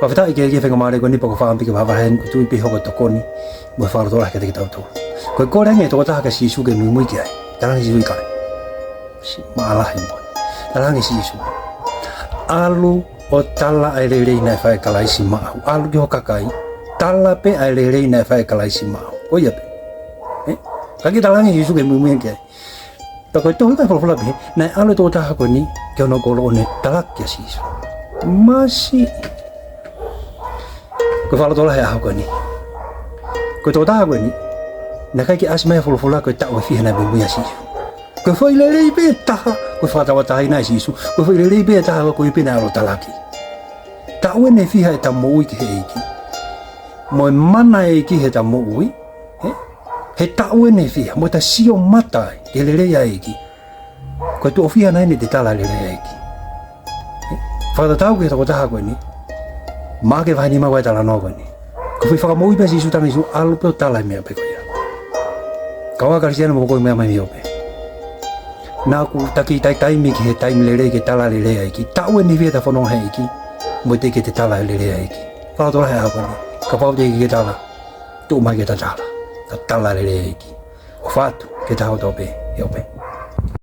Ko fita ike venga mare ko ni poko fa ampi ke baba hen ku tu pi ho ko to ko ni mo fa ro la ke te tau to ko reng e to ta ka si su ke mu ki ai tarang si su ka si mala he mo tarang si su alu o tala ai le na fa ka lai si ma alu ki ho ka kai tala pe ai le na fa ka lai si ma o ya pe ka ki tarang si su ke mu ki ai to ko to ta fo be na alu to ta ko ni ke no ko lo ne tala ki si su masih ko fala tola ya ko ni ko to ta ko ni na ka ki asma fula ko ta o fi na bu ya si ko foi le be ta ko fa ta wa ta ina si su ko foi le be ta ko i pina ro talaki ta o ne fi ha ta mo i ki mo mana e ki he ta mo ui he ta o ne fi mo ta si o mata ke le ya ki ko to fi na ni de ta la le ya ki fa ta ko ta ko ni ma ke vai ni ma vai tala no ni ko fui fa mo i pesi su tangi su alu pe tala me pe ko ya kawa garsiano mo ko me ma mi ope na ku taki tai mi ki he tai mi le ke tala le ai ki ta we ni vieta fo no he ki mo te ke te tala le ai ki fa to ha ko ni ka pa de ki tala tu ma ke ta tala le ai ki o fa tu ke ta ho to pe yo pe